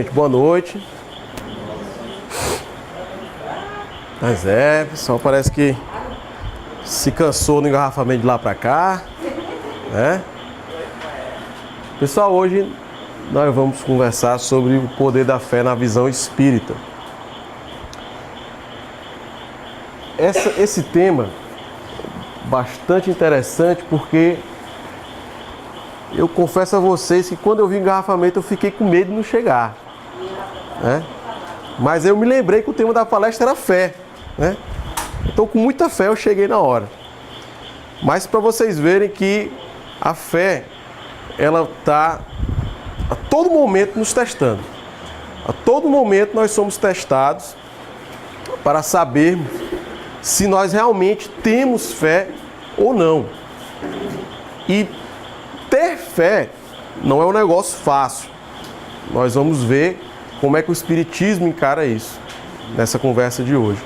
Gente, boa noite. Mas o pessoal parece que se cansou no engarrafamento de lá pra cá, né? Pessoal, hoje nós vamos conversar sobre o poder da fé na visão espírita. Esse tema é bastante interessante porque eu confesso a vocês que quando eu vi o engarrafamento eu fiquei com medo de não chegar, né? Mas eu me lembrei que o tema da palestra era fé, né? Então com muita fé eu cheguei na hora. Mas para vocês verem que a fé, ela está a todo momento nos testando. A todo momento nós somos testados para sabermos se nós realmente temos fé ou não. E ter fé não é um negócio fácil. Nós vamos ver como é que o Espiritismo encara isso nessa conversa de hoje.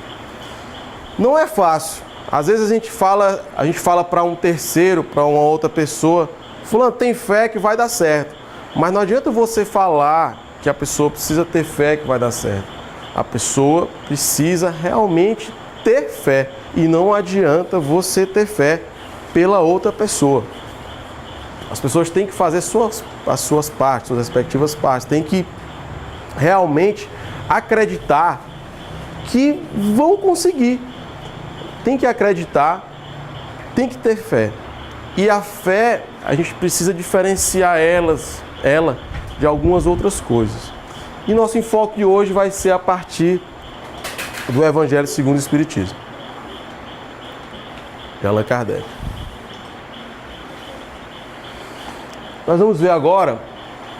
Não é fácil. Às vezes a gente fala para um terceiro, para uma outra pessoa, fulano, tem fé que vai dar certo. Mas não adianta você falar que a pessoa precisa ter fé que vai dar certo. A pessoa precisa realmente ter fé. E não adianta você ter fé pela outra pessoa. As pessoas têm que fazer as suas partes, suas respectivas partes. Têm que realmente acreditar que vão conseguir. Tem que acreditar, tem que ter fé. E a fé, a gente precisa diferenciar ela de algumas outras coisas. E nosso enfoque de hoje vai ser a partir do Evangelho segundo o Espiritismo, de Allan Kardec. Nós vamos ver agora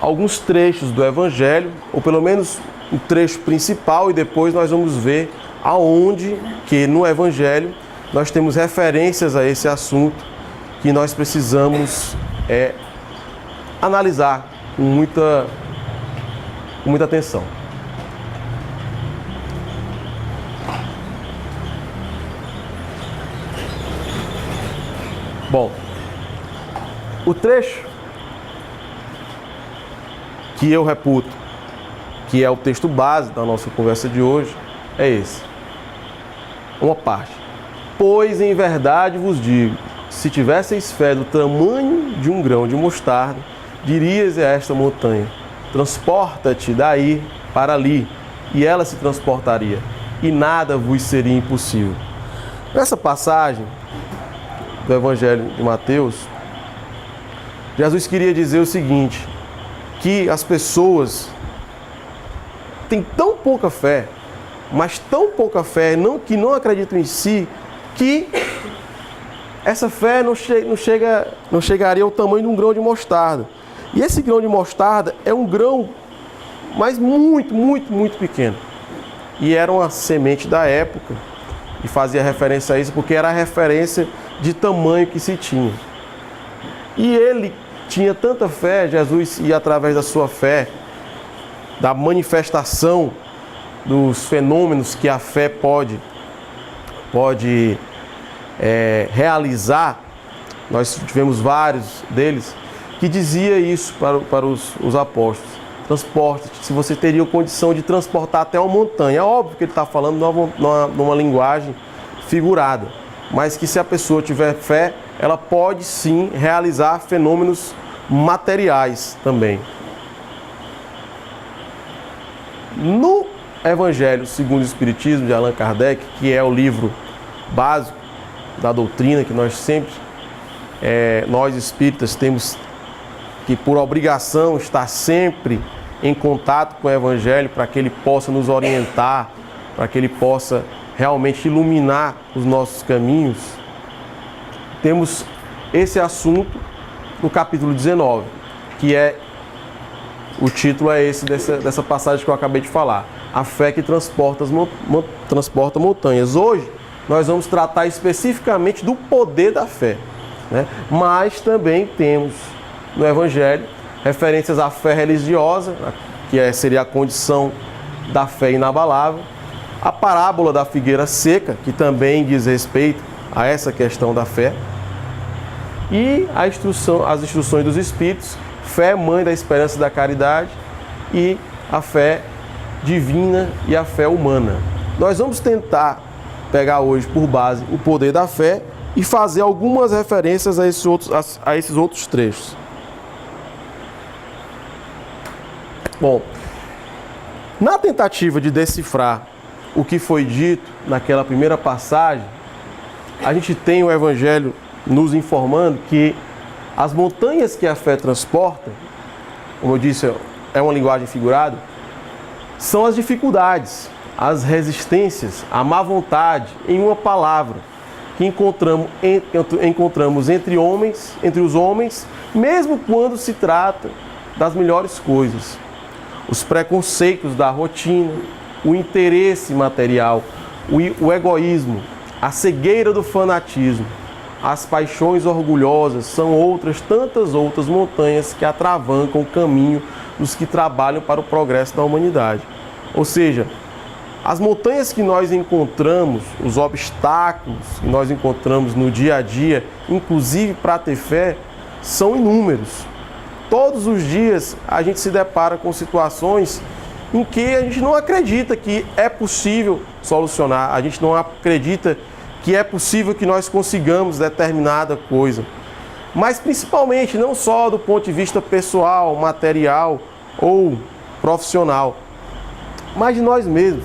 alguns trechos do Evangelho, ou pelo menos um trecho principal, e depois nós vamos ver aonde que no Evangelho nós temos referências a esse assunto que nós precisamos analisar com muita atenção. Bom, o trecho que eu reputo que é o texto base da nossa conversa de hoje é esse. Uma parte. Pois em verdade vos digo, se tivesseis fé do tamanho de um grão de mostarda, dirias a esta montanha, transporta-te daí para ali, e ela se transportaria, e nada vos seria impossível. Nessa passagem do Evangelho de Mateus, Jesus queria dizer o seguinte, que as pessoas têm tão pouca fé, mas tão pouca fé que não acreditam em si, que essa fé não chegaria ao tamanho de um grão de mostarda. E esse grão de mostarda é um grão, mas muito, muito, muito pequeno. E era uma semente da época, e fazia referência a isso, porque era a referência de tamanho que se tinha. E ele tinha tanta fé, Jesus ia através da sua fé, da manifestação dos fenômenos que a fé pode realizar. Nós tivemos vários deles que dizia isso para os apóstolos. Transporte-te, se você teria condição de transportar até uma montanha. É óbvio que ele está falando numa linguagem figurada, mas que se a pessoa tiver fé, ela pode sim realizar fenômenos materiais também. No Evangelho segundo o Espiritismo de Allan Kardec, que é o livro básico da doutrina, que nós sempre, nós espíritas, temos que por obrigação estar sempre em contato com o Evangelho para que ele possa nos orientar, para que ele possa realmente iluminar os nossos caminhos. Temos esse assunto no capítulo 19, que o título é esse dessa passagem que eu acabei de falar. A fé que transporta montanhas. Hoje nós vamos tratar especificamente do poder da fé, né? Mas também temos no Evangelho referências à fé religiosa, que seria a condição da fé inabalável, a parábola da figueira seca, que também diz respeito a essa questão da fé, e as instruções dos Espíritos, fé, mãe da esperança e da caridade, e a fé divina e a fé humana. Nós vamos tentar pegar hoje por base o poder da fé e fazer algumas referências a esses outros trechos. Bom, na tentativa de decifrar o que foi dito naquela primeira passagem, a gente tem o Evangelho nos informando que as montanhas que a fé transporta, como eu disse, é uma linguagem figurada, são as dificuldades, as resistências, a má vontade, em uma palavra, que encontramos entre os homens, mesmo quando se trata das melhores coisas. Os preconceitos da rotina, o interesse material, o egoísmo, a cegueira do fanatismo, as paixões orgulhosas são tantas outras montanhas que atravancam o caminho dos que trabalham para o progresso da humanidade. Ou seja, as montanhas que nós encontramos, os obstáculos que nós encontramos no dia a dia, inclusive para ter fé, são inúmeros. Todos os dias a gente se depara com situações em que a gente não acredita que é possível solucionar, a gente não acredita que é possível que nós consigamos determinada coisa. Mas principalmente, não só do ponto de vista pessoal, material ou profissional, mas de nós mesmos.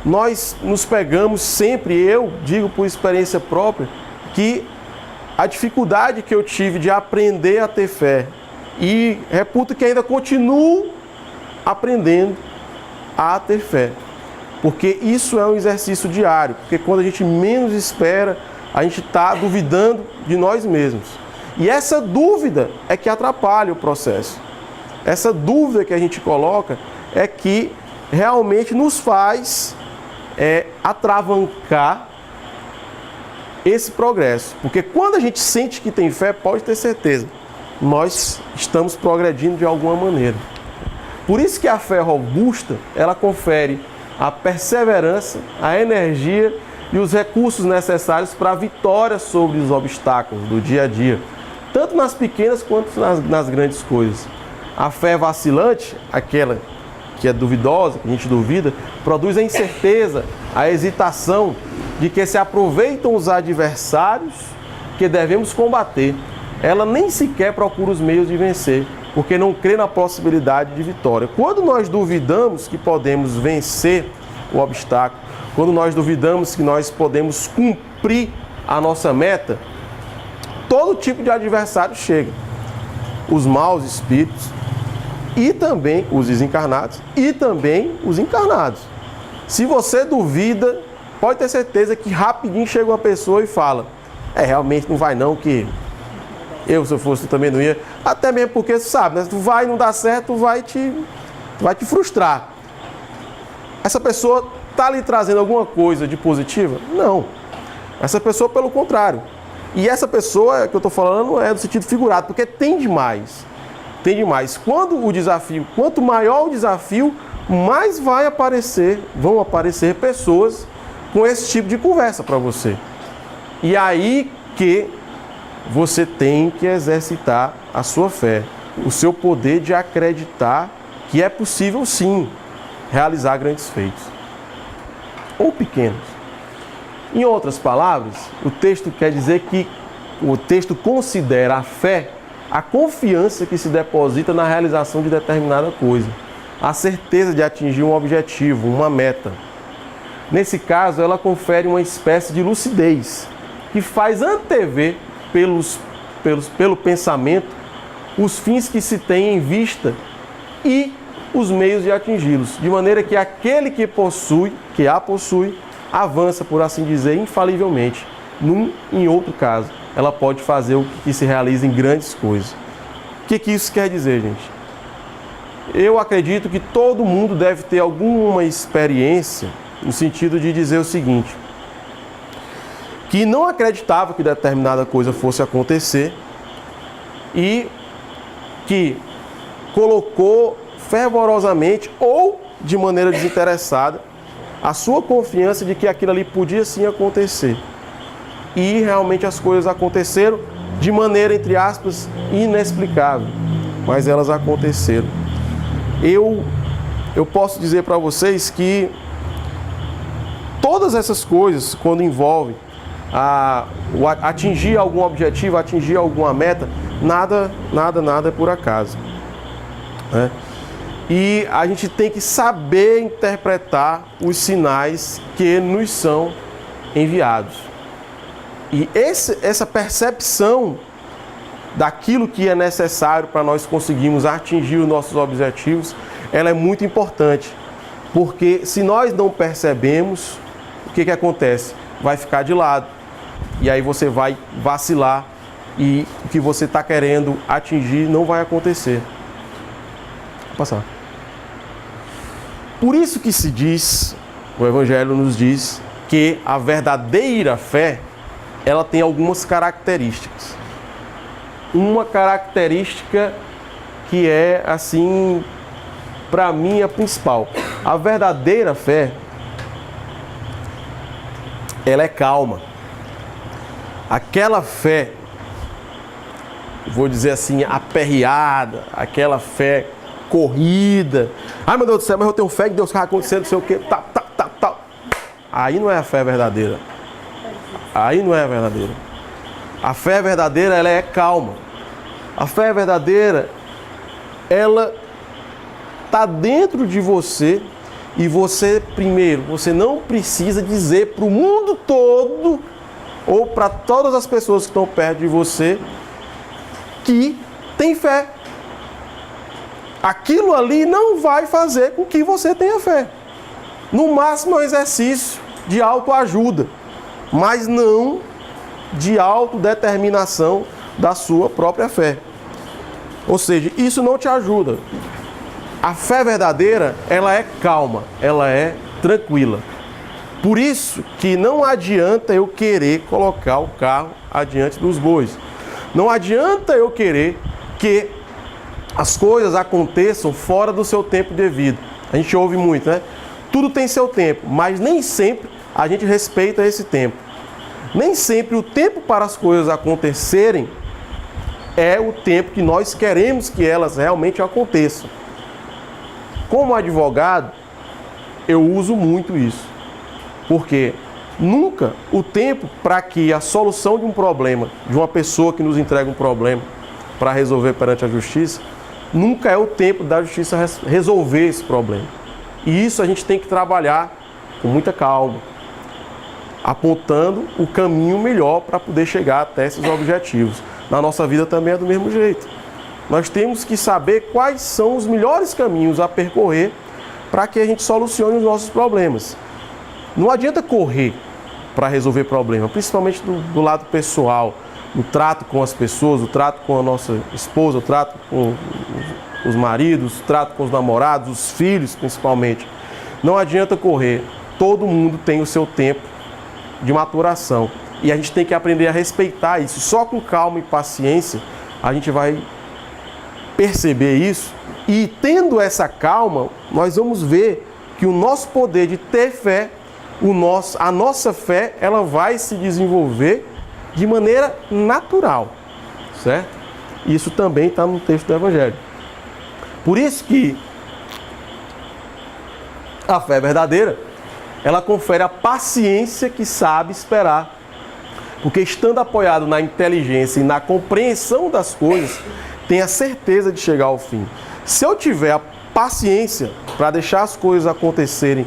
Nós nos pegamos sempre, eu digo por experiência própria, que a dificuldade que eu tive de aprender a ter fé, e reputo que ainda continuo aprendendo a ter fé. Porque isso é um exercício diário. Porque quando a gente menos espera, a gente está duvidando de nós mesmos. E essa dúvida é que atrapalha o processo. Essa dúvida que a gente coloca é que realmente nos faz atravancar esse progresso. Porque quando a gente sente que tem fé, pode ter certeza, nós estamos progredindo de alguma maneira. Por isso que a fé robusta, ela confere a perseverança, a energia e os recursos necessários para a vitória sobre os obstáculos do dia a dia, tanto nas pequenas quanto nas grandes coisas. A fé vacilante, aquela que é duvidosa, que a gente duvida, produz a incerteza, a hesitação de que se aproveitam os adversários que devemos combater. Ela nem sequer procura os meios de vencer, porque não crê na possibilidade de vitória. Quando nós duvidamos que podemos vencer o obstáculo, quando nós duvidamos que nós podemos cumprir a nossa meta, todo tipo de adversário chega. Os maus espíritos, e também os desencarnados, e também os encarnados. Se você duvida, pode ter certeza que rapidinho chega uma pessoa e fala: realmente não vai não, que se eu fosse, tu também não ia. Até mesmo porque, tu sabe, né? Tu vai, não dá certo, tu vai te frustrar. Essa pessoa está lhe trazendo alguma coisa de positiva? Não. Essa pessoa, pelo contrário. E essa pessoa que eu estou falando é do sentido figurado, porque tem demais. Tem demais. Quanto maior o desafio, mais vão aparecer pessoas com esse tipo de conversa para você. E aí que você tem que exercitar a sua fé, o seu poder de acreditar que é possível sim realizar grandes feitos, ou pequenos. Em outras palavras, o texto quer dizer que o texto considera a fé a confiança que se deposita na realização de determinada coisa, a certeza de atingir um objetivo, uma meta. Nesse caso, ela confere uma espécie de lucidez, que faz antever pelo pensamento os fins que se tem em vista e os meios de atingi-los, de maneira que aquele que a possui, avança, por assim dizer, infalivelmente. Em outro caso, ela pode fazer o que se realiza em grandes coisas. O que isso quer dizer, gente? Eu acredito que todo mundo deve ter alguma experiência no sentido de dizer o seguinte: que não acreditava que determinada coisa fosse acontecer e que colocou fervorosamente ou de maneira desinteressada a sua confiança de que aquilo ali podia sim acontecer. E realmente as coisas aconteceram de maneira, entre aspas, inexplicável, mas elas aconteceram. Eu eu posso dizer para vocês que todas essas coisas, quando envolvem atingir algum objetivo, atingir alguma meta, nada é por acaso, né? E a gente tem que saber interpretar os sinais que nos são enviados. E essa percepção daquilo que é necessário para nós conseguirmos atingir os nossos objetivos, ela é muito importante. Porque se nós não percebemos, o que acontece? Vai ficar de lado. E aí você vai vacilar e o que você está querendo atingir não vai acontecer. Vou passar. Por isso que se diz, o Evangelho nos diz, que a verdadeira fé, ela tem algumas características. Uma característica que é, assim, para mim, a principal. A verdadeira fé, ela é calma. Aquela fé, vou dizer assim, aperreada, aquela fé corrida. Ai, meu Deus do céu, mas eu tenho fé que Deus vai acontecer, não sei o quê. Aí não é a fé verdadeira. Aí não é a verdadeira. A fé verdadeira, ela é calma. A fé verdadeira, ela está dentro de você e você, primeiro, você não precisa dizer para o mundo todo ou para todas as pessoas que estão perto de você que tem fé. Aquilo ali não vai fazer com que você tenha fé. No máximo é um exercício de autoajuda, mas não de autodeterminação da sua própria fé. Ou seja, isso não te ajuda. A fé verdadeira, ela é calma, ela é tranquila. Por isso que não adianta eu querer colocar o carro adiante dos bois. Não adianta eu querer que as coisas aconteçam fora do seu tempo devido. A gente ouve muito, né? Tudo tem seu tempo, mas nem sempre a gente respeita esse tempo. Nem sempre o tempo para as coisas acontecerem é o tempo que nós queremos que elas realmente aconteçam. Como advogado, eu uso muito isso. Porque nunca o tempo para que a solução de um problema, de uma pessoa que nos entrega um problema para resolver perante a justiça, nunca é o tempo da justiça resolver esse problema. E isso a gente tem que trabalhar com muita calma, apontando o caminho melhor para poder chegar até esses objetivos. Na nossa vida também é do mesmo jeito. Nós temos que saber quais são os melhores caminhos a percorrer para que a gente solucione os nossos problemas. Não adianta correr para resolver problema, principalmente do lado pessoal, no trato com as pessoas, o trato com a nossa esposa, o trato com os maridos, o trato com os namorados, os filhos principalmente. Não adianta correr. Todo mundo tem o seu tempo de maturação e a gente tem que aprender a respeitar isso. Só com calma e paciência a gente vai perceber isso e, tendo essa calma, nós vamos ver que o nosso poder de ter fé, a nossa fé, ela vai se desenvolver de maneira natural, certo? Isso também está no texto do Evangelho. Por isso que a fé verdadeira, ela confere a paciência que sabe esperar. Porque estando apoiado na inteligência e na compreensão das coisas, tem a certeza de chegar ao fim. Se eu tiver a paciência para deixar as coisas acontecerem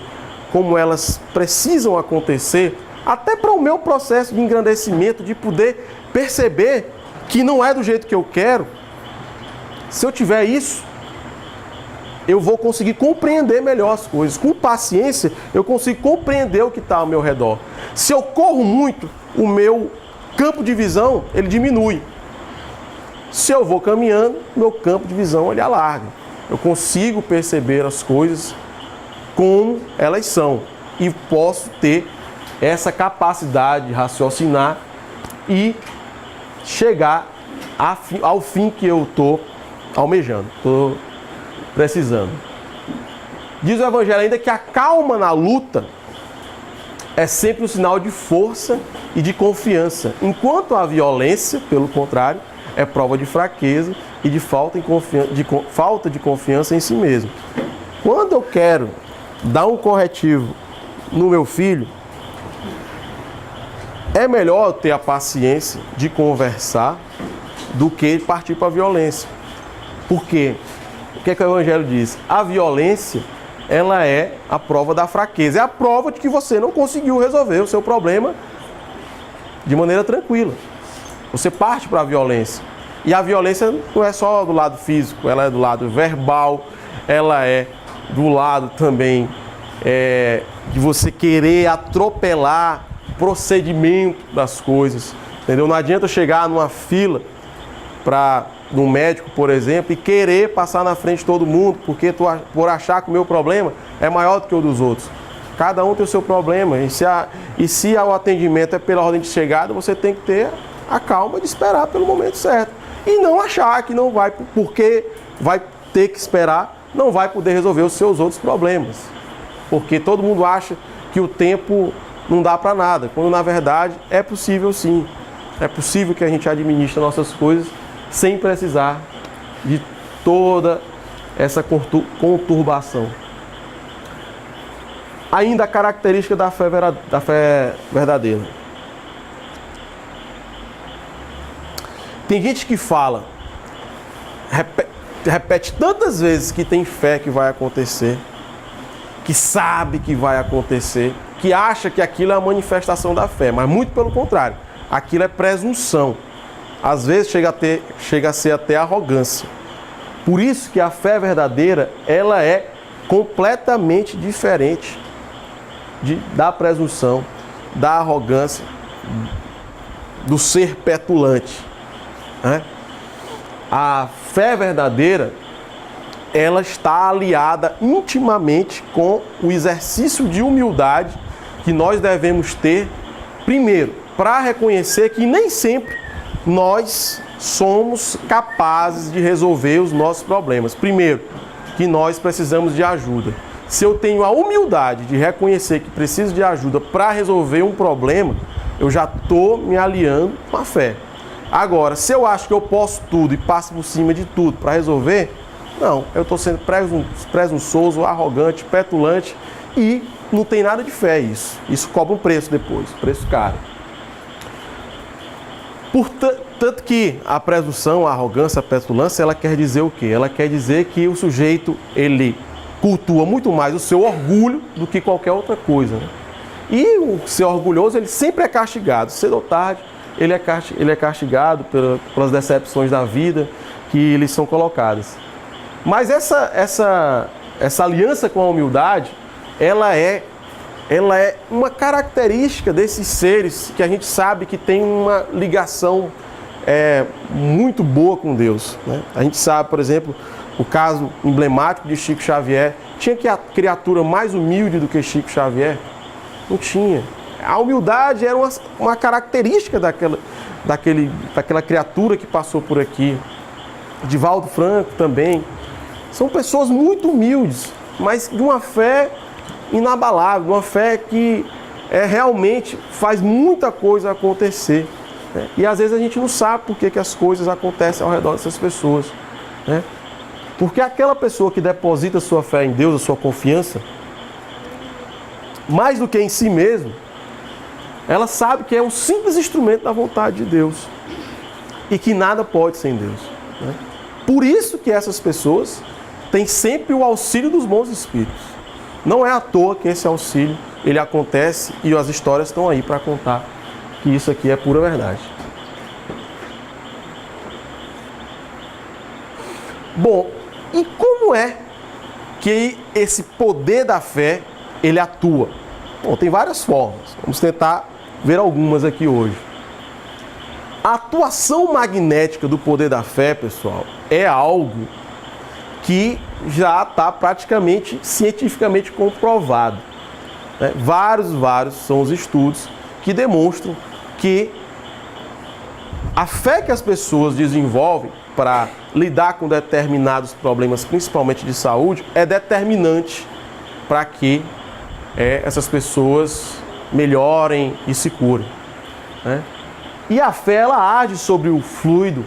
como elas precisam acontecer, até para o meu processo de engrandecimento, de poder perceber que não é do jeito que eu quero, se eu tiver isso, eu vou conseguir compreender melhor as coisas. Com paciência, eu consigo compreender o que está ao meu redor. Se eu corro muito, o meu campo de visão, ele diminui. Se eu vou caminhando, meu campo de visão, ele alarga. Eu consigo perceber as coisas como elas são. E posso ter essa capacidade de raciocinar e chegar ao fim que eu estou almejando, estou precisando. Diz o Evangelho ainda que a calma na luta é sempre um sinal de força e de confiança, enquanto a violência, pelo contrário, é prova de fraqueza e de falta de confiança em si mesmo. Quando eu quero dar um corretivo no meu filho, é melhor eu ter a paciência de conversar do que partir para a violência. Por quê? O que é que o Evangelho diz? A violência, ela é a prova da fraqueza. É a prova de que você não conseguiu resolver o seu problema de maneira tranquila. Você parte para a violência. E a violência não é só do lado físico, ela é do lado verbal, ela é do lado também de você querer atropelar o procedimento das coisas. Entendeu? Não adianta eu chegar numa fila de um médico, por exemplo, e querer passar na frente de todo mundo, porque por achar que o meu problema é maior do que o dos outros. Cada um tem o seu problema. E se o atendimento é pela ordem de chegada, você tem que ter a calma de esperar pelo momento certo. E não achar que não vai, porque vai ter que esperar, não vai poder resolver os seus outros problemas. Porque todo mundo acha que o tempo não dá para nada, quando na verdade é possível sim. É possível que a gente administre nossas coisas sem precisar de toda essa conturbação. Ainda a característica da fé verdadeira. Tem gente que fala, repete tantas vezes que tem fé que vai acontecer, que sabe que vai acontecer, que acha que aquilo é a manifestação da fé, mas muito pelo contrário, aquilo é presunção. Às vezes chega a ser até arrogância. Por isso que a fé verdadeira, ela é completamente diferente da presunção, da arrogância, do ser petulante. Né? A fé verdadeira, ela está aliada intimamente com o exercício de humildade que nós devemos ter, primeiro, para reconhecer que nem sempre nós somos capazes de resolver os nossos problemas. Primeiro, que nós precisamos de ajuda. Se eu tenho a humildade de reconhecer que preciso de ajuda para resolver um problema, eu já estou me aliando com a fé. Agora, se eu acho que eu posso tudo e passo por cima de tudo para resolver, não, eu estou sendo presunçoso, arrogante, petulante e não tem nada de fé isso. Isso cobra um preço depois, preço caro. Tanto que a presunção, a arrogância, a petulância, ela quer dizer o quê? Ela quer dizer que o sujeito, ele cultua muito mais o seu orgulho do que qualquer outra coisa. Né? E o ser orgulhoso, ele sempre é castigado. Cedo ou tarde, ele é castigado pelas decepções da vida que lhes são colocadas. Mas essa aliança com a humildade, ela é uma característica desses seres que a gente sabe que tem uma ligação muito boa com Deus. Né? A gente sabe, por exemplo, o caso emblemático de Chico Xavier. Tinha que a criatura mais humilde do que Chico Xavier? Não tinha. A humildade era uma característica daquela criatura que passou por aqui. Divaldo Franco também. São pessoas muito humildes, mas de uma fé inabalável, de uma fé que realmente faz muita coisa acontecer. Né? E às vezes a gente não sabe por que as coisas acontecem ao redor dessas pessoas. Né? Porque aquela pessoa que deposita sua fé em Deus, a sua confiança, mais do que em si mesmo, ela sabe que é um simples instrumento da vontade de Deus e que nada pode sem Deus. Né? Por isso que essas pessoas têm sempre o auxílio dos bons espíritos. Não é à toa que esse auxílio ele acontece e as histórias estão aí para contar que isso aqui é pura verdade. Bom, e como é que esse poder da fé ele atua? Bom, tem várias formas. Vamos tentar ver algumas aqui hoje. A atuação magnética do poder da fé, pessoal, é algo que já está praticamente cientificamente comprovado. Né? Vários são os estudos que demonstram que a fé que as pessoas desenvolvem para lidar com determinados problemas, principalmente de saúde, é determinante para que essas pessoas melhorem e se curem. Né? E a fé, ela age sobre o fluido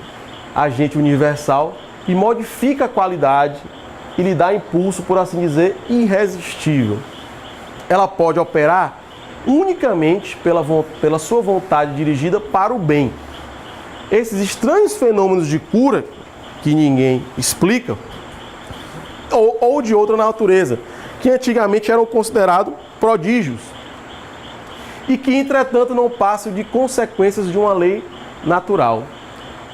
agente universal e modifica a qualidade e lhe dá impulso, por assim dizer, irresistível. Ela pode operar unicamente pela sua vontade dirigida para o bem. Esses estranhos fenômenos de cura, que ninguém explica, ou de outra natureza, que antigamente eram considerados prodígios, e que, entretanto, não passam de consequências de uma lei natural.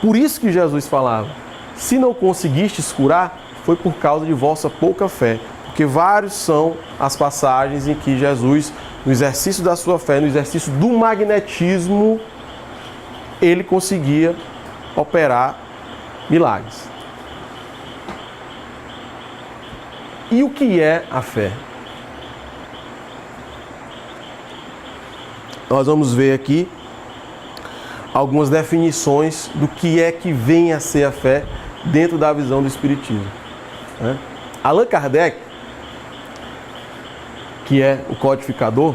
Por isso que Jesus falava, se não conseguistes curar, foi por causa de vossa pouca fé. Porque vários são as passagens em que Jesus, no exercício da sua fé, no exercício do magnetismo, ele conseguia operar milagres. E o que é a fé? Nós vamos ver aqui algumas definições do que é que vem a ser a fé dentro da visão do Espiritismo. Allan Kardec, que é o codificador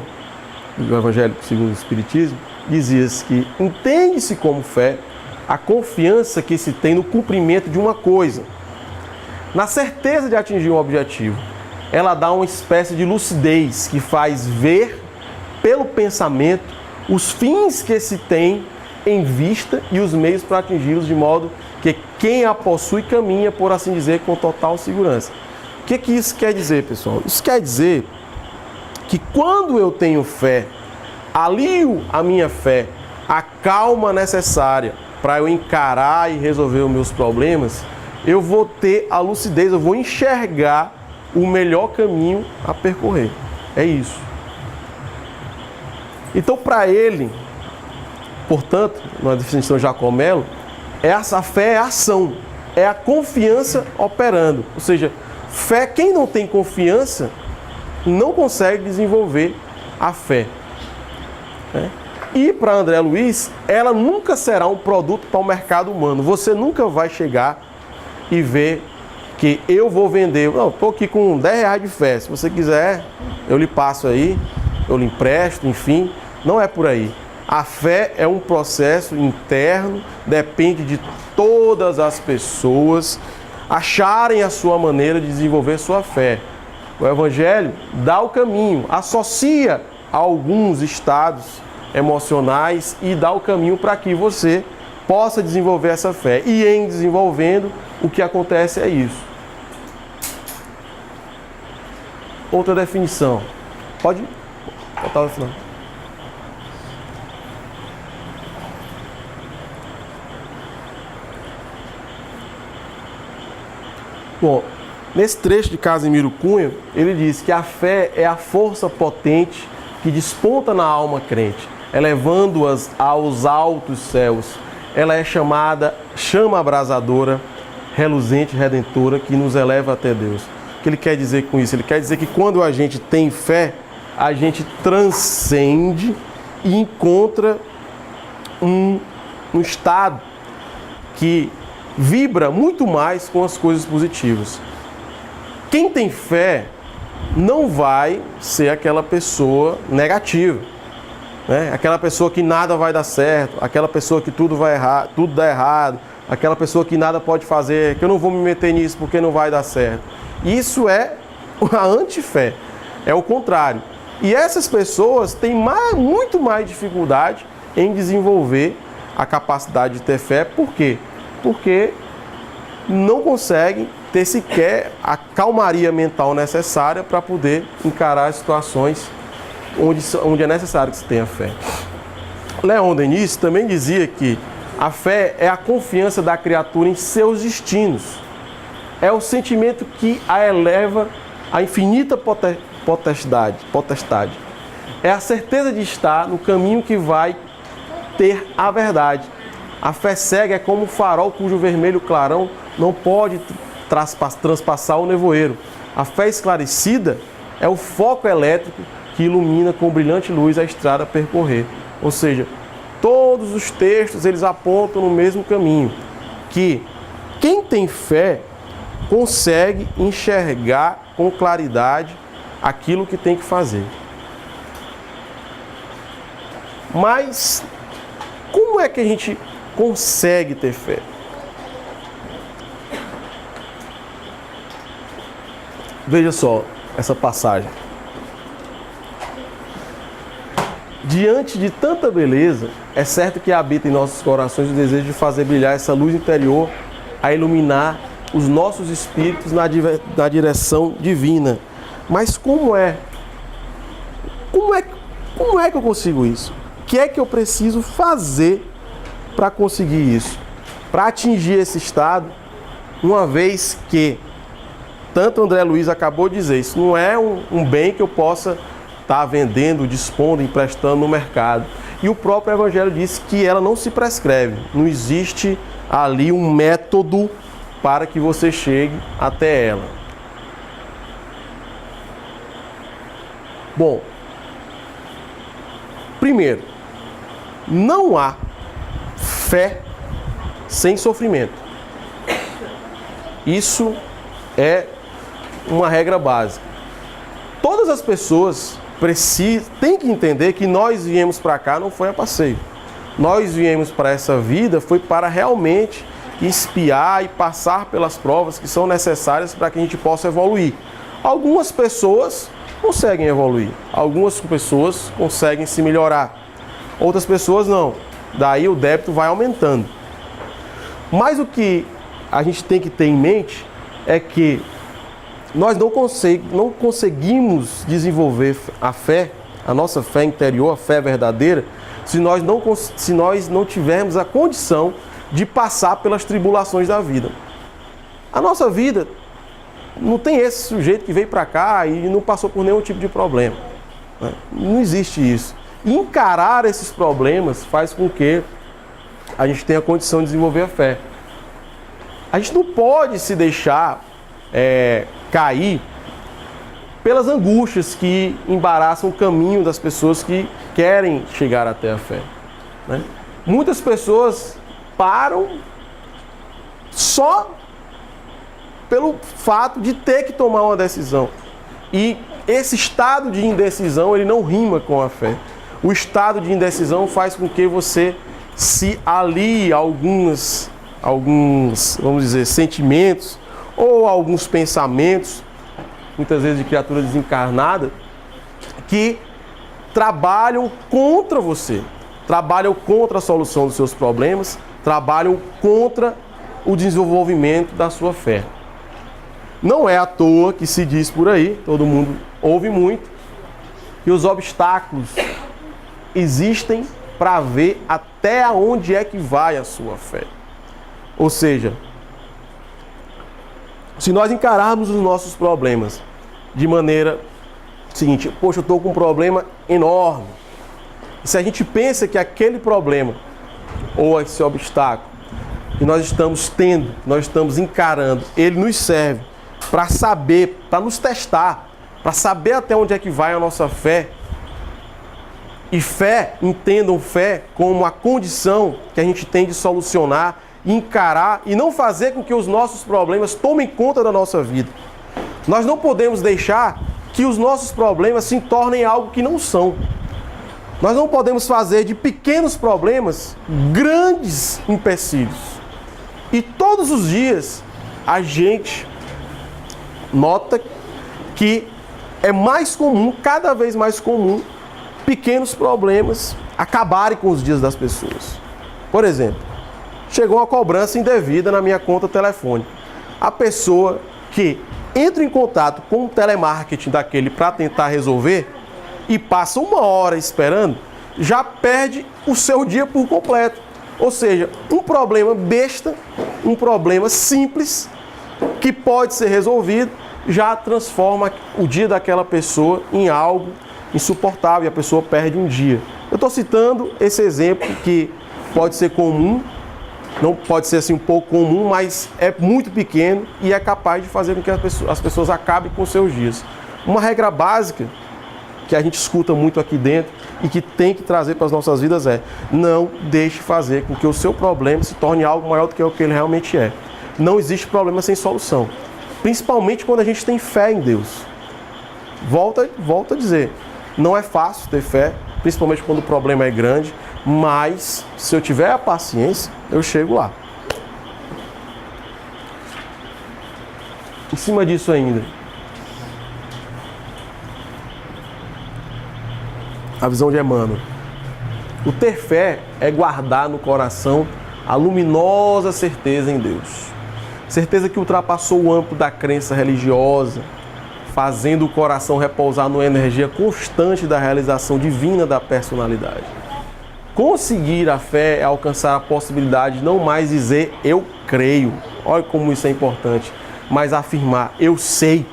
do Evangelho segundo o Espiritismo, dizia que entende-se como fé a confiança que se tem no cumprimento de uma coisa, na certeza de atingir um objetivo. Ela dá uma espécie de lucidez que faz ver pelo pensamento os fins que se tem em vista e os meios para atingi-los, de modo que quem a possui caminha, por assim dizer, com total segurança. O que isso quer dizer, pessoal? Isso quer dizer que quando eu tenho fé, alio a minha fé, a calma necessária para eu encarar e resolver os meus problemas, eu vou ter a lucidez, eu vou enxergar o melhor caminho a percorrer. É isso. Então, para ele, portanto, na definição de Jacomelo, essa fé é a ação, é a confiança operando. Ou seja, fé, quem não tem confiança, não consegue desenvolver a fé. E para André Luiz, ela nunca será um produto para o mercado humano. Você nunca vai chegar e ver que eu vou vender, não, estou aqui com R$10 de fé, se você quiser, eu lhe passo aí, eu lhe empresto, enfim, não é por aí. A fé é um processo interno, depende de todas as pessoas acharem a sua maneira de desenvolver sua fé. O Evangelho dá o caminho, associa a alguns estados emocionais e dá o caminho para que você possa desenvolver essa fé. E em desenvolvendo, o que acontece é isso. Outra definição. Pode botar no final. Bom, nesse trecho de Casimiro Cunha, ele diz que a fé é a força potente que desponta na alma crente, elevando-as aos altos céus. Ela é chama abrasadora, reluzente, redentora, que nos eleva até Deus. O que ele quer dizer com isso? Ele quer dizer que quando a gente tem fé, a gente transcende e encontra um estado que vibra muito mais com as coisas positivas. Quem tem fé não vai ser aquela pessoa negativa, né? Aquela pessoa que nada vai dar certo, aquela pessoa que tudo vai errar, tudo dá errado, aquela pessoa que nada pode fazer, que eu não vou me meter nisso porque não vai dar certo. Isso é a antifé, é o contrário. E essas pessoas têm muito mais dificuldade em desenvolver a capacidade de ter fé. Por quê? Porque não conseguem ter sequer a calmaria mental necessária para poder encarar as situações onde é necessário que se tenha fé. Leon Denis também dizia que a fé é a confiança da criatura em seus destinos. É o sentimento que a eleva à infinita potestade. É a certeza de estar no caminho que vai ter a verdade. A fé cega é como um farol cujo vermelho clarão não pode transpassar o nevoeiro. A fé esclarecida é o foco elétrico que ilumina com brilhante luz a estrada a percorrer. Ou seja, todos os textos eles apontam no mesmo caminho, que quem tem fé consegue enxergar com claridade aquilo que tem que fazer. Mas como é que a gente consegue ter fé? Veja só essa passagem. Diante de tanta beleza, é certo que habita em nossos corações o desejo de fazer brilhar essa luz interior, a iluminar os nossos espíritos na direção divina. Mas como é que eu consigo isso? O que é que eu preciso fazer para conseguir isso? Para atingir esse estado, uma vez que, tanto André Luiz acabou de dizer, isso não é um bem que eu possa estar vendendo, dispondo, emprestando no mercado. E o próprio Evangelho diz que ela não se prescreve. Não existe ali um método para que você chegue até ela. Bom, primeiro, não há fé sem sofrimento. Isso é uma regra básica. Todas as pessoas têm que entender que nós viemos para cá não foi a passeio. Nós viemos para essa vida foi para realmente espiar e passar pelas provas que são necessárias para que a gente possa evoluir. Algumas pessoas conseguem evoluir, algumas pessoas conseguem se melhorar, outras pessoas não. Daí o débito vai aumentando. Mas o que a gente tem que ter em mente é que nós não conseguimos desenvolver a fé, a nossa fé interior, a fé verdadeira, se nós não tivermos a condição de passar pelas tribulações da vida. A nossa vida não tem esse sujeito que veio para cá e não passou por nenhum tipo de problema. Não existe isso. Encarar esses problemas faz com que a gente tenha a condição de desenvolver a fé. A gente não pode se deixar cair pelas angústias que embaraçam o caminho das pessoas que querem chegar até a fé, né? Muitas pessoas param só pelo fato de ter que tomar uma decisão. E esse estado de indecisão, ele não rima com a fé. O estado de indecisão faz com que você se alie a alguns, vamos dizer, sentimentos ou alguns pensamentos, muitas vezes de criatura desencarnada, que trabalham contra você, trabalham contra a solução dos seus problemas, trabalham contra o desenvolvimento da sua fé. Não é à toa que se diz por aí, todo mundo ouve muito, que os obstáculos existem para ver até onde é que vai a sua fé. Ou seja, se nós encararmos os nossos problemas de maneira seguinte, poxa, eu estou com um problema enorme. Se a gente pensa que aquele problema ou esse obstáculo que nós estamos tendo, nós estamos encarando, ele nos serve para saber, para nos testar, para saber até onde é que vai a nossa fé. E fé, entendam fé como a condição que a gente tem de solucionar, encarar e não fazer com que os nossos problemas tomem conta da nossa vida. Nós não podemos deixar que os nossos problemas se tornem algo que não são. Nós não podemos fazer de pequenos problemas grandes empecilhos. E todos os dias a gente nota que é mais comum, cada vez mais comum, pequenos problemas acabarem com os dias das pessoas. Por exemplo, chegou uma cobrança indevida na minha conta telefônica. A pessoa que entra em contato com o telemarketing daquele para tentar resolver e passa 1 hora esperando, já perde o seu dia por completo. Ou seja, um problema besta, um problema simples, que pode ser resolvido, já transforma o dia daquela pessoa em algo insuportável e a pessoa perde um dia. Eu estou citando esse exemplo que pode ser comum, não pode ser assim um pouco comum, mas é muito pequeno e é capaz de fazer com que as pessoas acabem com seus dias. Uma regra básica que a gente escuta muito aqui dentro e que tem que trazer para as nossas vidas é: não deixe fazer com que o seu problema se torne algo maior do que o que ele realmente é. Não existe problema sem solução, principalmente quando a gente tem fé em Deus. Volto a dizer, não é fácil ter fé, principalmente quando o problema é grande, mas se eu tiver a paciência, eu chego lá. Em cima disso ainda, a visão de Emmanuel. O ter fé é guardar no coração a luminosa certeza em Deus. Certeza que ultrapassou o âmbito da crença religiosa, fazendo o coração repousar numa energia constante da realização divina da personalidade. Conseguir a fé é alcançar a possibilidade de não mais dizer eu creio, olha como isso é importante, mas afirmar eu sei,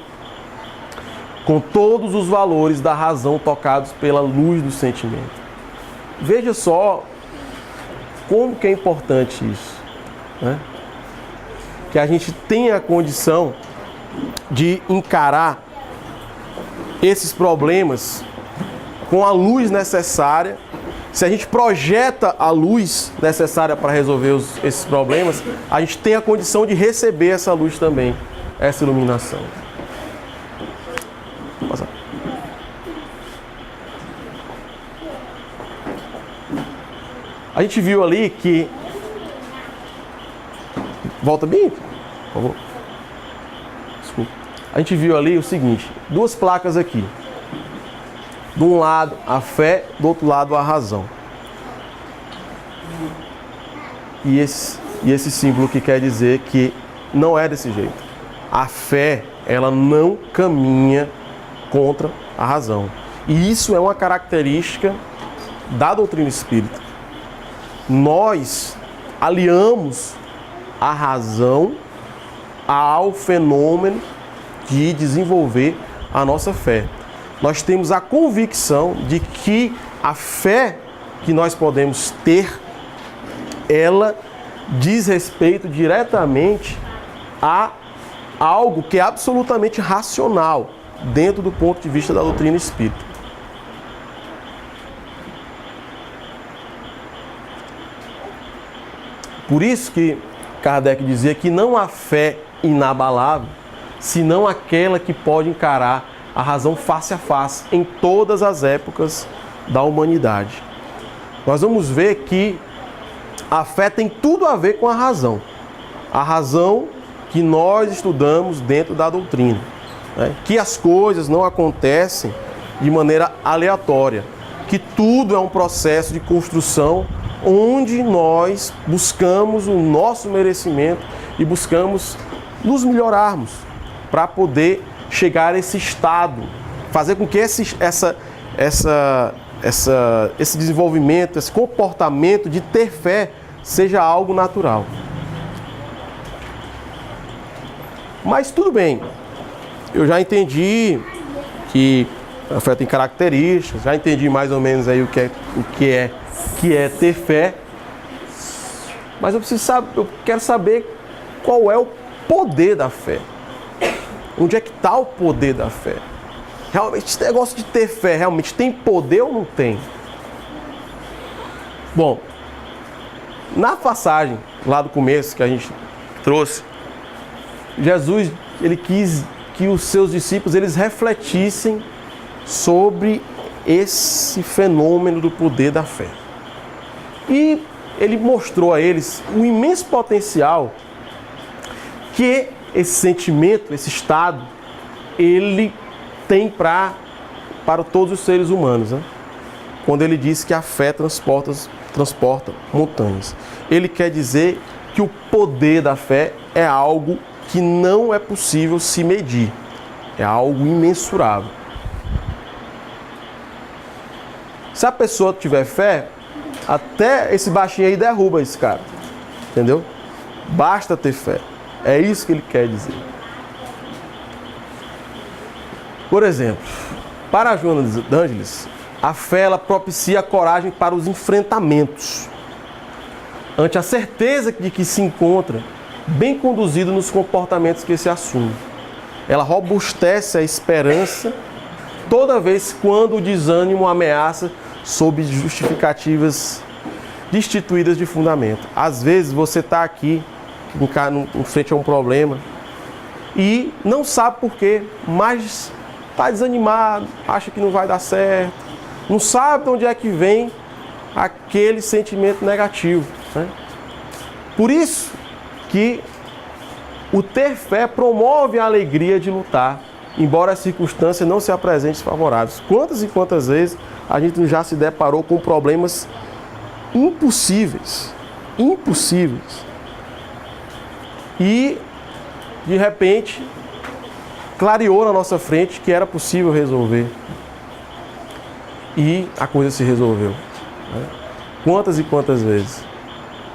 com todos os valores da razão tocados pela luz do sentimento. Veja só como que é importante isso, né? Que a gente tenha a condição de encarar esses problemas com a luz necessária. Se a gente projeta a luz necessária para resolver esses problemas, a gente tem a condição de receber essa luz também, essa iluminação. Vou passar. A gente viu ali que... Volta bem, por favor. Desculpa. A gente viu ali o seguinte, duas placas aqui. De um lado a fé, do outro lado a razão. E esse símbolo que quer dizer que não é desse jeito. A fé, ela não caminha contra a razão. E isso é uma característica da doutrina espírita. Nós aliamos a razão ao fenômeno de desenvolver a nossa fé. Nós temos a convicção de que a fé que nós podemos ter, ela diz respeito diretamente a algo que é absolutamente racional dentro do ponto de vista da doutrina espírita. Por isso que Kardec dizia que não há fé inabalável, senão aquela que pode encarar a razão face a face em todas as épocas da humanidade. Nós vamos ver que a fé tem tudo a ver com a razão que nós estudamos dentro da doutrina, né? Que as coisas não acontecem de maneira aleatória, que tudo é um processo de construção onde nós buscamos o nosso merecimento e buscamos nos melhorarmos para poder chegar a esse estado, fazer com que esse desenvolvimento, esse comportamento de ter fé seja algo natural. Mas tudo bem, eu já entendi que a fé tem características, já entendi mais ou menos aí o que é ter fé, mas eu quero saber qual é o poder da fé. Onde é que está o poder da fé? Realmente, esse negócio de ter fé, realmente tem poder ou não tem? Bom, na passagem lá do começo que a gente trouxe, Jesus, ele quis que os seus discípulos eles refletissem sobre esse fenômeno do poder da fé. E ele mostrou a eles o imenso potencial que esse sentimento, esse estado, ele tem para todos os seres humanos, né? Quando ele diz que a fé transporta montanhas. Ele quer dizer que o poder da fé é algo que não é possível se medir. É algo imensurável. Se a pessoa tiver fé, até esse baixinho aí derruba esse cara. Entendeu? Basta ter fé. É isso que ele quer dizer. Por exemplo, para Joana de Ângeles, a fé ela propicia a coragem para os enfrentamentos, ante a certeza de que se encontra bem conduzido nos comportamentos que se assume. Ela robustece a esperança toda vez quando o desânimo ameaça sob justificativas destituídas de fundamento. Às vezes você está aqui em frente a um problema e não sabe por quê, mas está desanimado, acha que não vai dar certo, não sabe de onde é que vem aquele sentimento negativo, né? Por isso que o ter fé promove a alegria de lutar embora as circunstâncias não se apresentem favoráveis. Quantas e quantas vezes a gente já se deparou com problemas impossíveis, e de repente clareou na nossa frente que era possível resolver e a coisa se resolveu, né? Quantas e quantas vezes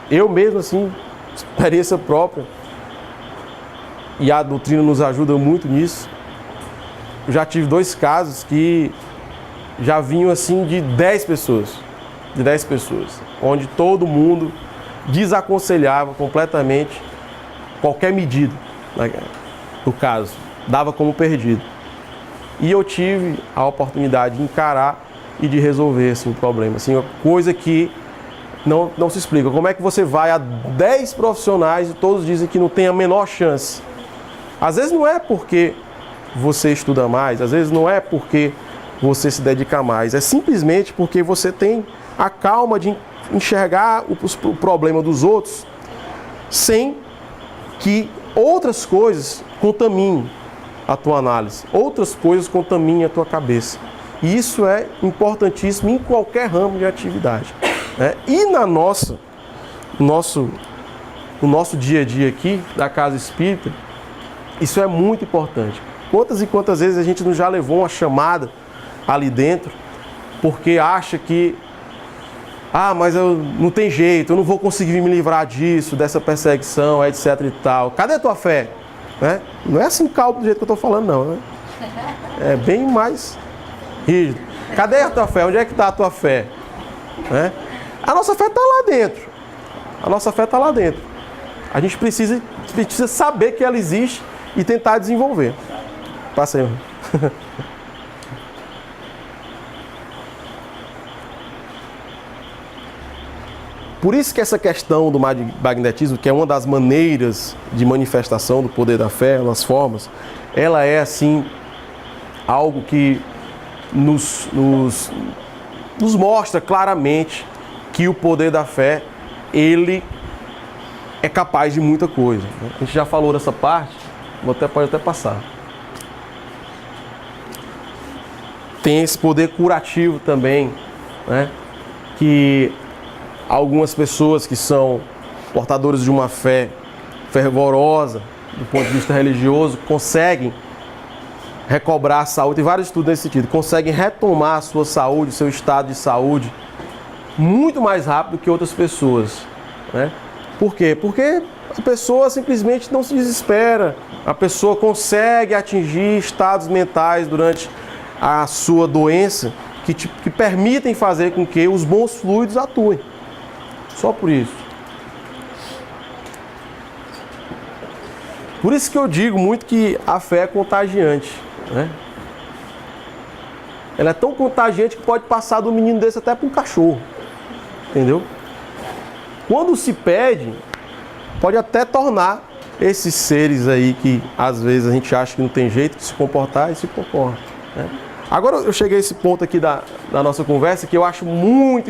eu mesmo, assim, experiência própria, e a doutrina nos ajuda muito nisso. Eu já tive 2 casos que já vinham assim de 10 pessoas, onde todo mundo desaconselhava completamente qualquer medida, né, do caso, dava como perdido. E eu tive a oportunidade de encarar e de resolver assim, o problema. Assim, uma coisa que não se explica. Como é que você vai a 10 profissionais e todos dizem que não tem a menor chance? Às vezes não é porque você estuda mais, às vezes não é porque você se dedica mais, é simplesmente porque você tem a calma de enxergar o problema dos outros sem que outras coisas contaminem a tua análise, outras coisas contaminem a tua cabeça. E isso é importantíssimo em qualquer ramo de atividade, né? E no nosso dia a dia aqui da Casa Espírita, isso é muito importante. Quantas e quantas vezes a gente não já levou uma chamada ali dentro porque acha que mas não tem jeito, eu não vou conseguir me livrar disso, dessa perseguição, etc e tal. Cadê a tua fé? Né? Não é assim calmo do jeito que eu estou falando, não, né? É bem mais rígido. Cadê a tua fé? Onde é que está a tua fé? Né? A nossa fé está lá dentro. A gente precisa saber que ela existe e tentar desenvolver. Passa aí. Por isso que essa questão do magnetismo, que é uma das maneiras de manifestação do poder da fé, nas formas, ela é assim algo que nos mostra claramente que o poder da fé, ele é capaz de muita coisa. A gente já falou dessa parte, pode até passar. Tem esse poder curativo também, né? Que algumas pessoas que são portadores de uma fé fervorosa, do ponto de vista religioso, conseguem recobrar a saúde. Tem vários estudos nesse sentido. Conseguem retomar a sua saúde, o seu estado de saúde, muito mais rápido que outras pessoas, né? Por quê? Porque a pessoa simplesmente não se desespera. A pessoa consegue atingir estados mentais durante a sua doença que permitem fazer com que os bons fluidos atuem. Só por isso. Por isso que eu digo muito que a fé é contagiante, né? Ela é tão contagiante que pode passar de um menino desse até para um cachorro. Entendeu? Quando se pede, pode até tornar esses seres aí que às vezes a gente acha que não tem jeito de se comportar e se comporta, né? Agora eu cheguei a esse ponto aqui da nossa conversa que eu acho muito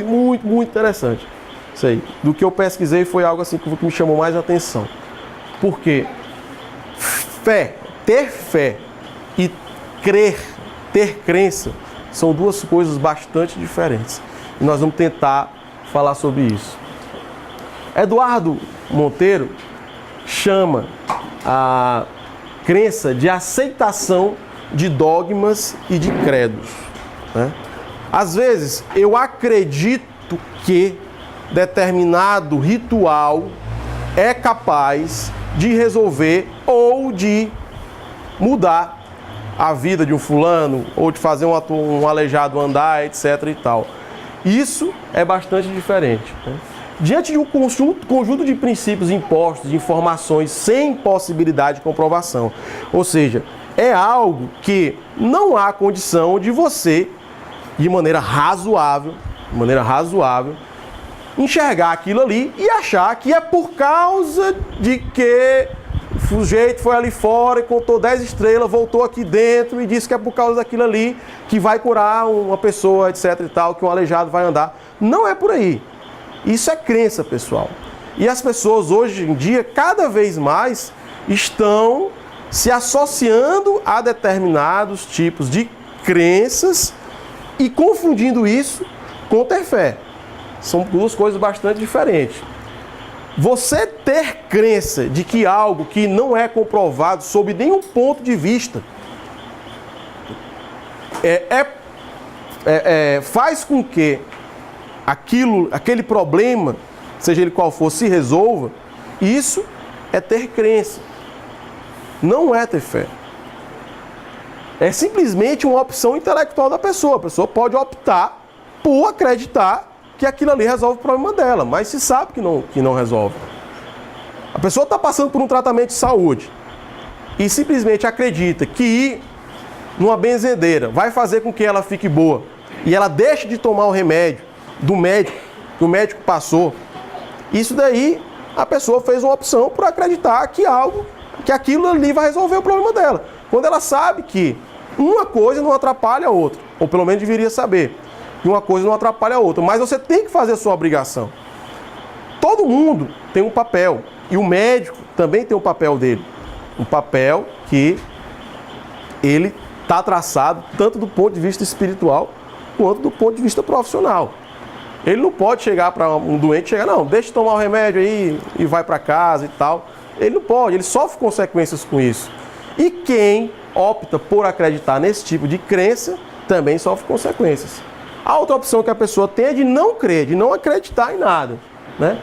interessante. Isso aí. Do que eu pesquisei foi algo assim que me chamou mais a atenção. Porque ter fé e ter crença, são duas coisas bastante diferentes. E nós vamos tentar falar sobre isso. Eduardo Monteiro chama a crença de aceitação de dogmas e de credos, né? Às vezes eu acredito que determinado ritual é capaz de resolver ou de mudar a vida de um fulano, ou de fazer um aleijado andar, etc. e tal. Isso é bastante diferente, né? Diante de um conjunto de princípios impostos, de informações sem possibilidade de comprovação. Ou seja, é algo que não há condição de você, de maneira razoável, enxergar aquilo ali e achar que é por causa de que o sujeito foi ali fora e contou 10 estrelas, voltou aqui dentro e disse que é por causa daquilo ali que vai curar uma pessoa, etc e tal, que um aleijado vai andar. Não é por aí. Isso é crença, pessoal. E as pessoas hoje em dia, cada vez mais, estão se associando a determinados tipos de crenças e confundindo isso com ter fé. São duas coisas bastante diferentes. Você ter crença de que algo que não é comprovado sob nenhum ponto de vista faz com que aquele problema, seja ele qual for, se resolva, isso é ter crença. Não é ter fé. É simplesmente uma opção intelectual da pessoa. A pessoa pode optar por acreditar que aquilo ali resolve o problema dela, mas se sabe que não resolve. A pessoa está passando por um tratamento de saúde e simplesmente acredita que ir numa benzedeira vai fazer com que ela fique boa e ela deixe de tomar o remédio do médico, que o médico passou. Isso daí, a pessoa fez uma opção por acreditar que aquilo ali vai resolver o problema dela. Quando ela sabe que uma coisa não atrapalha a outra, ou pelo menos deveria saber que uma coisa não atrapalha a outra, mas você tem que fazer a sua obrigação. Todo mundo tem um papel, e o médico também tem um papel dele. Um papel que ele está traçado tanto do ponto de vista espiritual quanto do ponto de vista profissional. Ele não pode chegar para um doente e chegar, não, deixa eu tomar o remédio aí e vai para casa e tal. Ele não pode, ele sofre consequências com isso. E quem opta por acreditar nesse tipo de crença também sofre consequências. A outra opção que a pessoa tem é de não crer, de não acreditar em nada, né?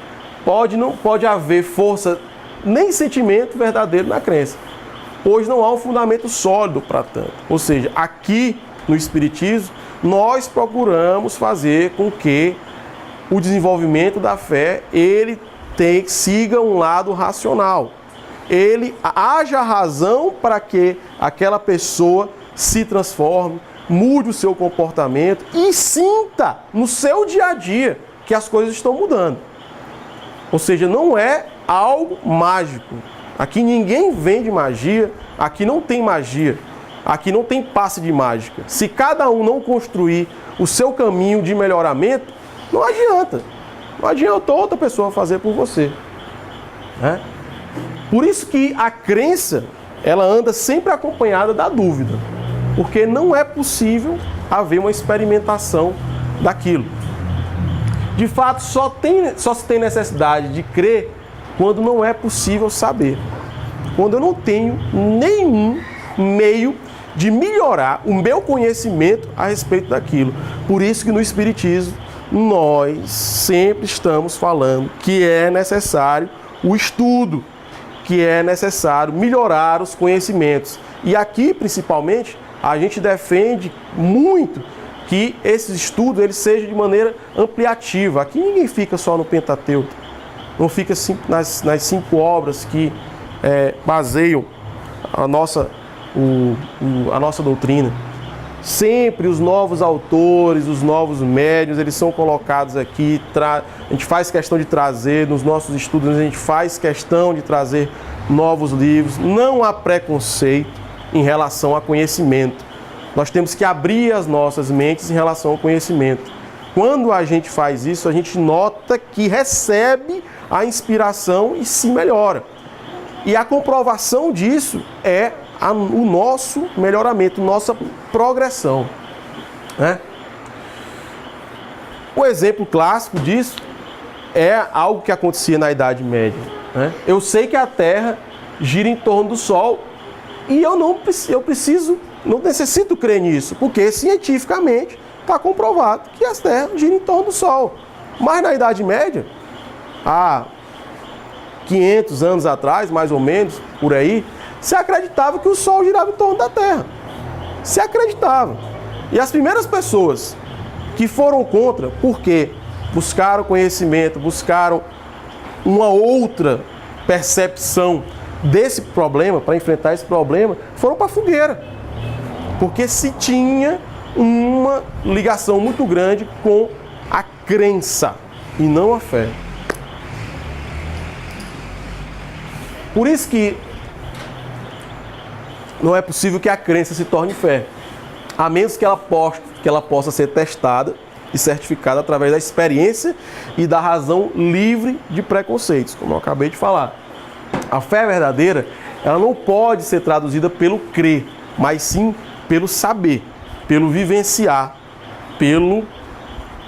Não pode haver força nem sentimento verdadeiro na crença, pois não há um fundamento sólido para tanto. Ou seja, aqui no Espiritismo, nós procuramos fazer com que o desenvolvimento da fé, siga um lado racional. Haja razão para que aquela pessoa se transforme, mude o seu comportamento e sinta no seu dia a dia que as coisas estão mudando. Ou seja, não é algo mágico. Aqui ninguém vende magia, aqui não tem magia, aqui não tem passe de mágica. Se cada um não construir o seu caminho de melhoramento, não adianta. Não adianta outra pessoa fazer por você, né? Por isso que a crença, ela anda sempre acompanhada da dúvida. Porque não é possível haver uma experimentação daquilo. De fato, só se tem necessidade de crer quando não é possível saber. Quando eu não tenho nenhum meio de melhorar o meu conhecimento a respeito daquilo. Por isso que no Espiritismo nós sempre estamos falando que é necessário o estudo, que é necessário melhorar os conhecimentos. E aqui, principalmente, a gente defende muito que esses estudos eles sejam de maneira ampliativa. Aqui ninguém fica só no Pentateuco, não fica nas 5 obras que baseiam a nossa doutrina. Sempre os novos autores, os novos médiuns, eles são colocados aqui. A gente faz questão de trazer, nos nossos estudos, a gente faz questão de trazer novos livros. Não há preconceito em relação a conhecimento. Nós temos que abrir as nossas mentes em relação ao conhecimento. Quando a gente faz isso, a gente nota que recebe a inspiração e se melhora. E a comprovação disso é o nosso melhoramento, nossa progressão, né? O exemplo clássico disso é algo que acontecia na Idade Média, né? Eu sei que a Terra gira em torno do Sol e eu não necessito crer nisso, porque cientificamente está comprovado que a Terra gira em torno do Sol. Mas na Idade Média, há 500 anos atrás, mais ou menos, por aí, se acreditava que o Sol girava em torno da Terra. Se acreditava. E as primeiras pessoas que foram contra, porque buscaram conhecimento, buscaram uma outra percepção desse problema, para enfrentar esse problema, foram para a fogueira. Porque se tinha uma ligação muito grande com a crença e não a fé. Por isso que não é possível que a crença se torne fé, a menos que ela possa ser testada e certificada através da experiência e da razão livre de preconceitos, como eu acabei de falar. A fé verdadeira, ela não pode ser traduzida pelo crer, mas sim pelo saber, pelo vivenciar, pelo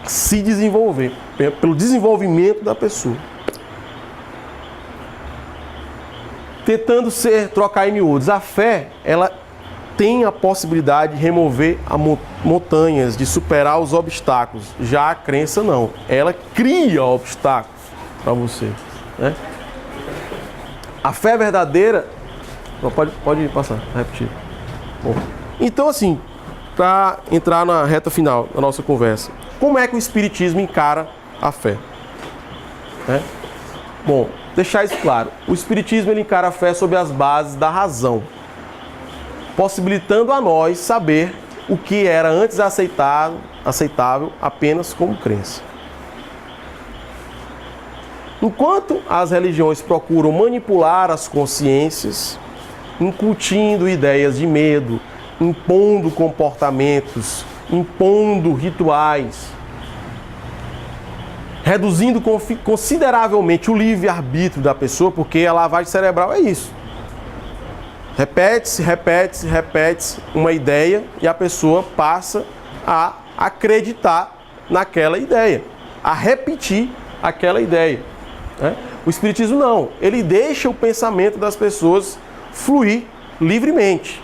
se desenvolver, pelo desenvolvimento da pessoa. Tentando trocar em miúdos, a fé, ela tem a possibilidade de remover montanhas, de superar os obstáculos. Já a crença não, ela cria obstáculos para você, né? A fé verdadeira, pode passar, repetir. Bom, então assim, para entrar na reta final da nossa conversa, como é que o Espiritismo encara a fé? Né? Bom, deixar isso claro, o Espiritismo ele encara a fé sob as bases da razão, possibilitando a nós saber o que era antes aceitável apenas como crença. Enquanto as religiões procuram manipular as consciências, incutindo ideias de medo, impondo comportamentos, impondo rituais, reduzindo consideravelmente o livre-arbítrio da pessoa, porque a lavagem cerebral é isso. Repete-se uma ideia e a pessoa passa a acreditar naquela ideia, a repetir aquela ideia. Né? O Espiritismo não, ele deixa o pensamento das pessoas fluir livremente,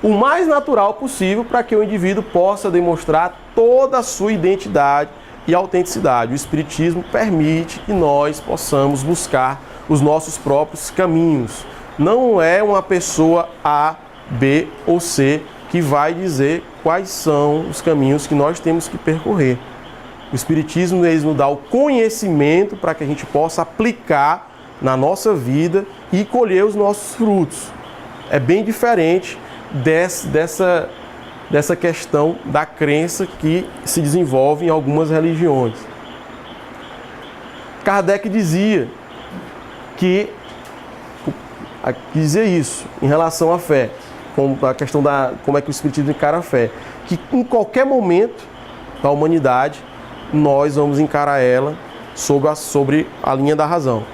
o mais natural possível para que o indivíduo possa demonstrar toda a sua identidade e autenticidade. O Espiritismo permite que nós possamos buscar os nossos próprios caminhos. Não é uma pessoa A, B ou C que vai dizer quais são os caminhos que nós temos que percorrer. O Espiritismo nos dá o conhecimento para que a gente possa aplicar na nossa vida e colher os nossos frutos. É bem diferente dessa questão da crença que se desenvolve em algumas religiões. Kardec dizia isso em relação à fé, como a questão como é que o Espiritismo encara a fé, que em qualquer momento da humanidade nós vamos encarar ela sobre a linha da razão.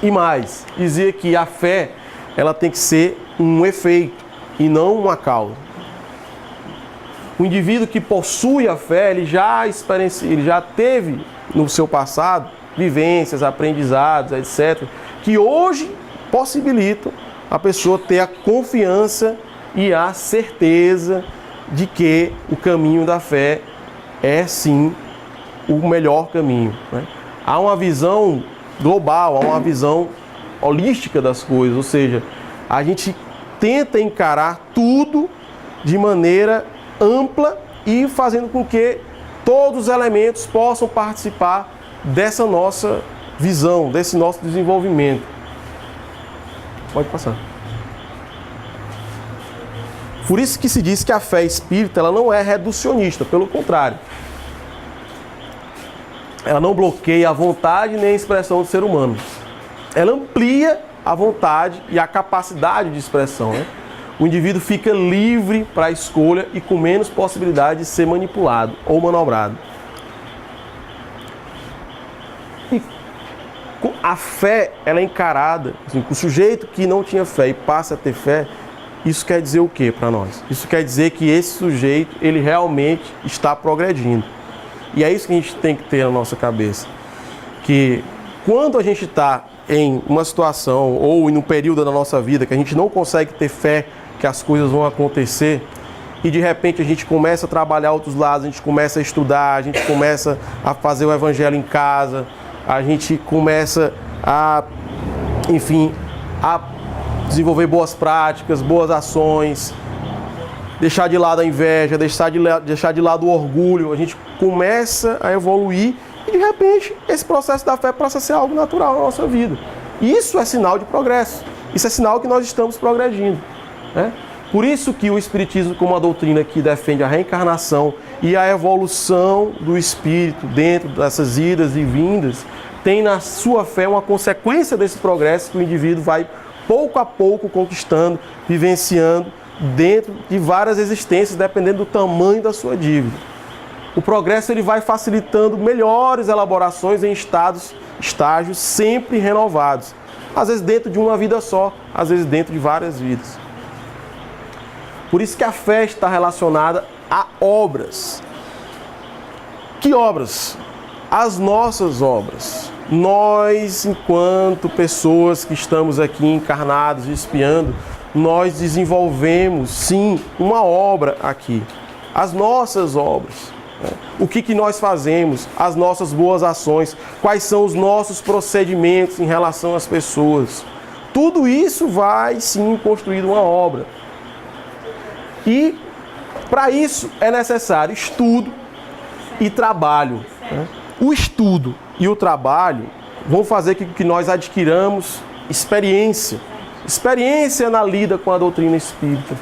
E mais, dizia que a fé ela tem que ser um efeito e não uma causa. O indivíduo que possui a fé, ele já teve no seu passado vivências, aprendizados, etc., que hoje possibilitam a pessoa ter a confiança e a certeza de que o caminho da fé é sim o melhor caminho. Né? Há uma visão global, há uma visão holística das coisas, ou seja, a gente tenta encarar tudo de maneira ampla e fazendo com que todos os elementos possam participar dessa nossa visão, desse nosso desenvolvimento. Pode passar. Por isso que se diz que a fé espírita ela não é reducionista, pelo contrário. Ela não bloqueia a vontade nem a expressão do ser humano. Ela amplia a vontade e a capacidade de expressão. Né? O indivíduo fica livre para a escolha e com menos possibilidade de ser manipulado ou manobrado. E a fé ela é encarada, assim, o sujeito que não tinha fé e passa a ter fé, isso quer dizer o que para nós? Isso quer dizer que esse sujeito ele realmente está progredindo. E é isso que a gente tem que ter na nossa cabeça. Que quando a gente está em uma situação ou em um período da nossa vida que a gente não consegue ter fé que as coisas vão acontecer e de repente a gente começa a trabalhar outros lados, a gente começa a estudar, a gente começa a fazer o evangelho em casa, a gente começa a, enfim, a desenvolver boas práticas, boas ações, deixar de lado a inveja, deixar de lado o orgulho, a gente começa a evoluir e de repente esse processo da fé passa a ser algo natural na nossa vida. Isso é sinal de progresso, isso é sinal que nós estamos progredindo. Né? Por isso que o Espiritismo, como uma doutrina que defende a reencarnação e a evolução do espírito dentro dessas idas e vindas, tem na sua fé uma consequência desse progresso que o indivíduo vai pouco a pouco conquistando, vivenciando dentro de várias existências, dependendo do tamanho da sua dívida. O progresso ele vai facilitando melhores elaborações em estágios sempre renovados. Às vezes dentro de uma vida só, às vezes dentro de várias vidas. Por isso que a fé está relacionada a obras. Que obras? As nossas obras. Nós, enquanto pessoas que estamos aqui encarnados e espiando, nós desenvolvemos, sim, uma obra aqui. As nossas obras. O que nós fazemos, as nossas boas ações, quais são os nossos procedimentos em relação às pessoas. Tudo isso vai, sim, construir uma obra. E, para isso, é necessário estudo e trabalho. O estudo e o trabalho vão fazer com que nós adquiramos experiência. Experiência na lida com a doutrina espírita.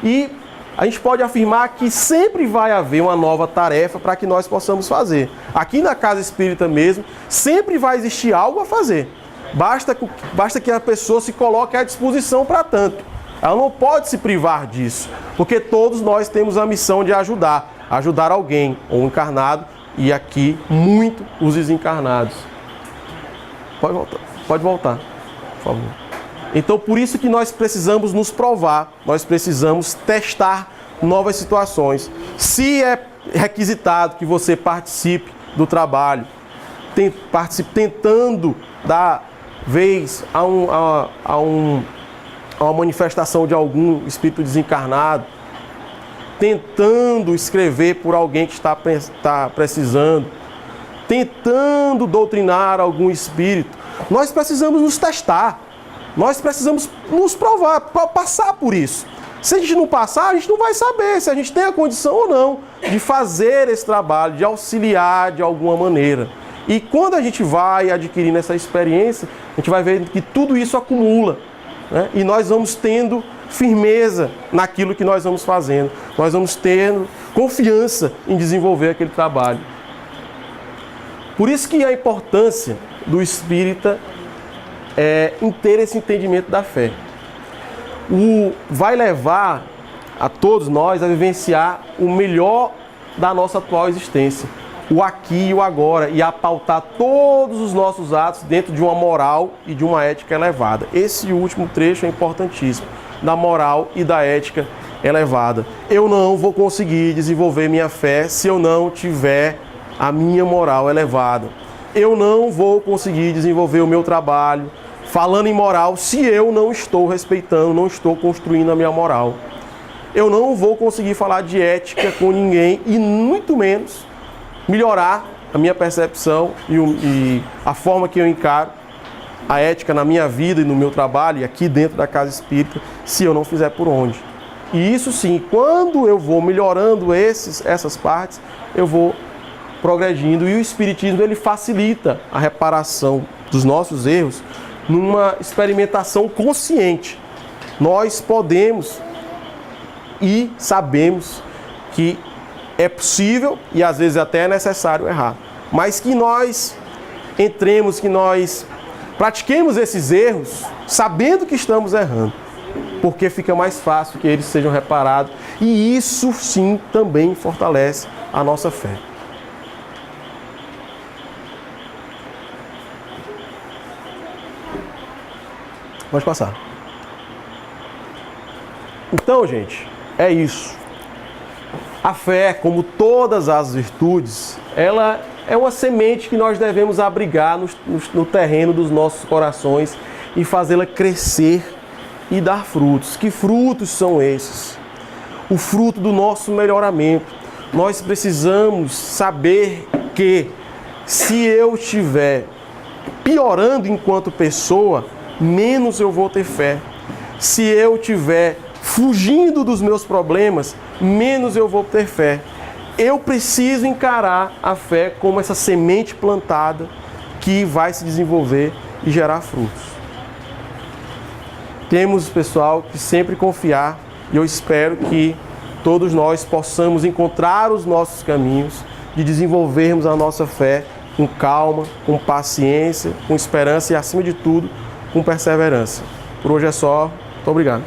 E a gente pode afirmar que sempre vai haver uma nova tarefa para que nós possamos fazer. Aqui na Casa Espírita mesmo, sempre vai existir algo a fazer. Basta que a pessoa se coloque à disposição para tanto. Ela não pode se privar disso, porque todos nós temos a missão de ajudar alguém, ou encarnado, e aqui muito os desencarnados. Pode voltar, por favor. Então, por isso que nós precisamos nos provar, nós precisamos testar novas situações. Se é requisitado que você participe do trabalho, tentando dar vez a uma manifestação de algum espírito desencarnado, tentando escrever por alguém que está precisando, tentando doutrinar algum espírito, nós precisamos nos testar. Nós precisamos nos provar, passar por isso. Se a gente não passar, a gente não vai saber se a gente tem a condição ou não de fazer esse trabalho, de auxiliar de alguma maneira. E quando a gente vai adquirindo essa experiência, a gente vai ver que tudo isso acumula, né? E nós vamos tendo firmeza naquilo que nós vamos fazendo. Nós vamos tendo confiança em desenvolver aquele trabalho. Por isso que a importância do espírita em ter esse entendimento da fé. Vai levar a todos nós a vivenciar o melhor da nossa atual existência, o aqui e o agora, e a pautar todos os nossos atos dentro de uma moral e de uma ética elevada. Esse último trecho é importantíssimo, da moral e da ética elevada. Eu não vou conseguir desenvolver minha fé se eu não tiver a minha moral elevada. Eu não vou conseguir desenvolver o meu trabalho falando em moral se eu não estou respeitando, não estou construindo a minha moral. Eu não vou conseguir falar de ética com ninguém e muito menos melhorar a minha percepção e a forma que eu encaro a ética na minha vida e no meu trabalho e aqui dentro da Casa Espírita se eu não fizer por onde. E isso sim, quando eu vou melhorando essas partes, eu vou progredindo, e o Espiritismo ele facilita a reparação dos nossos erros numa experimentação consciente. Nós podemos e sabemos que é possível e às vezes até é necessário errar, mas que nós entremos, que nós pratiquemos esses erros sabendo que estamos errando, porque fica mais fácil que eles sejam reparados, e isso sim também fortalece a nossa fé. Pode passar. Então, gente, é isso. A fé, como todas as virtudes, ela é uma semente que nós devemos abrigar no terreno dos nossos corações e fazê-la crescer e dar frutos. Que frutos são esses? O fruto do nosso melhoramento. Nós precisamos saber que se eu estiver piorando enquanto pessoa, menos eu vou ter fé. Se eu estiver fugindo dos meus problemas, menos eu vou ter fé. Eu preciso encarar a fé como essa semente plantada que vai se desenvolver e gerar frutos. Temos, pessoal, que sempre confiar, e eu espero que todos nós possamos encontrar os nossos caminhos de desenvolvermos a nossa fé com calma, com paciência, com esperança e, acima de tudo, com perseverança. Por hoje é só. Muito obrigado.